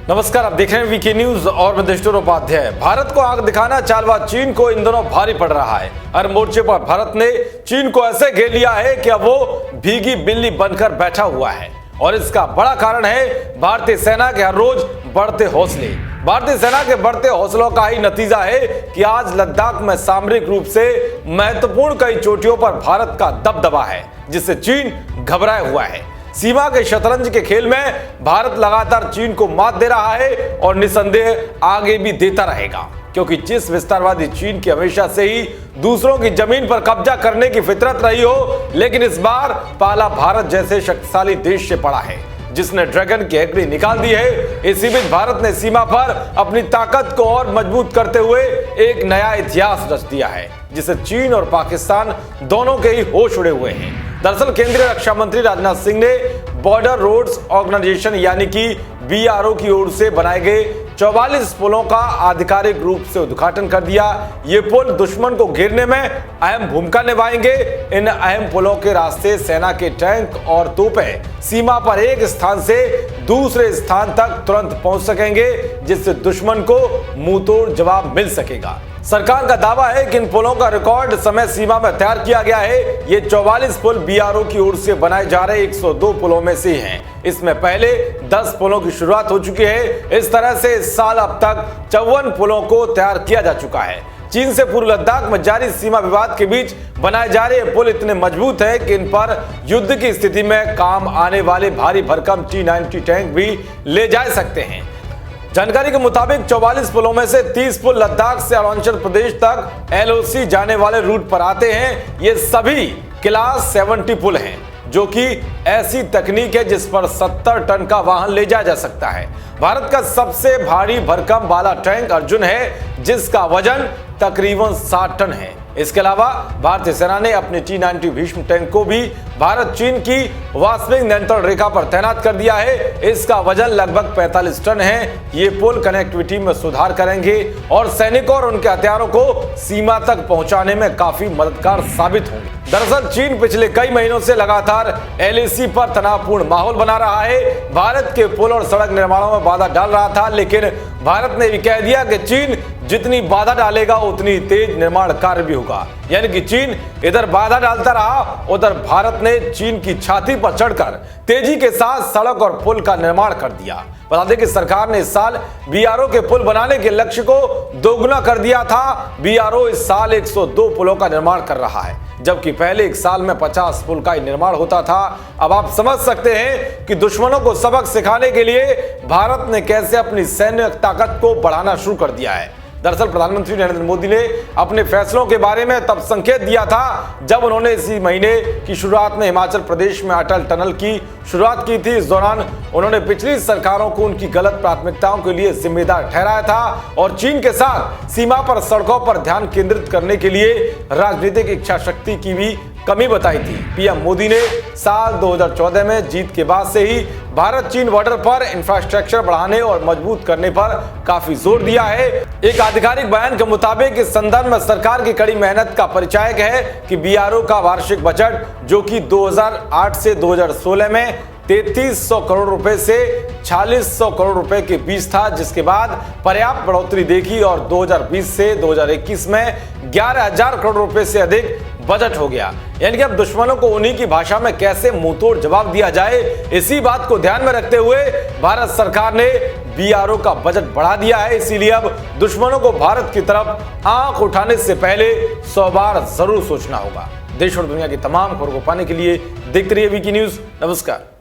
नमस्कार, आप देख रहे हैं वीके न्यूज और मैं देशोर उपाध्याय। भारत को आंख दिखाना चालबाज चीन को इन दिनों भारी पड़ रहा है। हर मोर्चे पर भारत ने चीन को ऐसे घेर लिया है कि अब वो भीगी बिल्ली बनकर बैठा हुआ है और इसका बड़ा कारण है भारतीय सेना के हर रोज बढ़ते हौसले। भारतीय सेना के बढ़ते हौसलों का ही नतीजा है कि आज लद्दाख में सामरिक रूप से महत्वपूर्ण कई चोटियों पर भारत का दबदबा है, जिससे चीन घबराया हुआ है। सीमा के शतरंज के खेल में भारत लगातार चीन को मात दे रहा है और निसंदेह आगे भी देता रहेगा, क्योंकि जिस विस्तारवादी चीन की हमेशा से ही दूसरों की जमीन पर कब्जा करने की फितरत रही हो, लेकिन इस बार पाला भारत जैसे शक्तिशाली देश से पड़ा है जिसने ड्रैगन की हेकड़ी निकाल दी है। इसी बीच भारत ने सीमा पर अपनी ताकत को और मजबूत करते हुए एक नया इतिहास रच दिया है, जिसे चीन और पाकिस्तान दोनों के ही होश उड़े हुए हैं। दरअसल केंद्रीय रक्षा मंत्री राजनाथ सिंह ने बॉर्डर रोड्स ऑर्गेनाइजेशन यानी कि BRO की ओर से बनाए गए 44 पुलों का आधिकारिक रूप से उद्घाटन कर दिया। ये पुल दुश्मन को घेरने में अहम भूमिका निभाएंगे। इन अहम पुलों के रास्ते सेना के टैंक और तोपें सीमा पर एक स्थान से दूसरे स्थान तक तुरंत पहुंच सकेंगे, जिससे दुश्मन को मुंहतोड़ जवाब मिल सकेगा। सरकार का दावा है कि इन पुलों का रिकॉर्ड समय सीमा में तैयार किया गया है। ये 44 पुल BRO की ओर से बनाए जा रहे 102 पुलों में से हैं। इसमें पहले 10 पुलों की शुरुआत हो चुकी है। इस तरह से इस साल अब तक 54 पुलों को तैयार किया जा चुका है। चीन से पूर्व लद्दाख में जारी सीमा विवाद के बीच बनाए जा रहे पुल इतने मजबूत है कि इन पर युद्ध की स्थिति में काम आने वाले भारी भरकम T-90 टैंक भी ले जा सकते हैं। जानकारी के मुताबिक 44 पुलों में से 30 पुल लद्दाख से अरुणाचल प्रदेश तक LOC जाने वाले रूट पर आते हैं। ये सभी क्लास 70 पुल हैं, जो कि ऐसी तकनीक है जिस पर 70 टन का वाहन ले जाया जा सकता है। भारत का सबसे भारी भरकम वाला टैंक अर्जुन है, जिसका वजन तकरीबन 60 टन है। इसके अलावा भारतीय सेना ने अपने T-90 भीष्म टैंक को भी भारत चीन की वास्तविक नियंत्रण रेखा पर तैनात कर दिया है। इसका वजन लगभग 45 टन है। ये पुल कनेक्टिविटी में सुधार करेंगे और सैनिकों और उनके हथियारों को सीमा तक पहुंचाने में काफी मददगार साबित होंगे। दरअसल चीन पिछले कई महीनों से लगातार LAC पर तनावपूर्ण माहौल बना रहा है। भारत के पुल और सड़क निर्माणों में बाधा डाल रहा था, लेकिन भारत ने भी कह दिया कि चीन जितनी बाधा डालेगा उतनी तेज निर्माण कार्य भी होगा। यानी कि चीन इधर बाधा डालता रहा, उधर भारत ने चीन की छाती पर चढ़कर तेजी के साथ सड़क और पुल का निर्माण कर दिया। बता दें कि सरकार ने इस साल BRO के पुल बनाने के लक्ष्य को दोगुना कर दिया था। BRO इस साल 102 पुलों का निर्माण कर रहा है, जबकि पहले एक साल में 50 पुल का ही निर्माण होता था। अब आप समझ सकते हैं कि दुश्मनों को सबक सिखाने के लिए भारत ने कैसे अपनी सैन्य ताकत को बढ़ाना शुरू कर दिया है। दरअसल प्रधानमंत्री नरेंद्र मोदी ने अपने फैसलों के बारे में तब संकेत दिया था जब उन्होंने इसी महीने की शुरुआत में हिमाचल प्रदेश में अटल टनल की शुरुआत की थी। इस दौरान उन्होंने पिछली सरकारों को उनकी गलत प्राथमिकताओं के लिए जिम्मेदार ठहराया था और चीन के साथ सीमा पर सड़कों पर ध्यान केंद्रित करने के लिए राजनीतिक इच्छा शक्ति की भी कमी बताई थी। PM मोदी ने साल 2014 में जीत के बाद से ही भारत चीन बॉर्डर पर इंफ्रास्ट्रक्चर बढ़ाने और मजबूत करने पर काफी जोर दिया है। एक आधिकारिक बयान के मुताबिक इस संदर्भ में सरकार की कड़ी मेहनत का परिचायक है कि BRO का वार्षिक बजट, जो कि 2008 से 2016 में 3300 करोड़ रुपए से 4600 करोड़ रुपए के बीच था, जिसके बाद पर्याप्त बढ़ोतरी देखी और 2020 से 2021 में 11,000 करोड़ रुपए से अधिक बजट हो गया। यानी कि अब दुश्मनों को उन्हीं की भाषा में कैसे मुंहतोड़ जवाब दिया जाए, इसी बात को ध्यान में रखते हुए भारत सरकार ने BRO का बजट बढ़ा दिया है। इसीलिए अब दुश्मनों को भारत की तरफ आंख उठाने से पहले 100 बार जरूर सोचना होगा। देश और दुनिया की तमाम खबरों को पाने के लिए देखते रहिए वीके न्यूज। नमस्कार।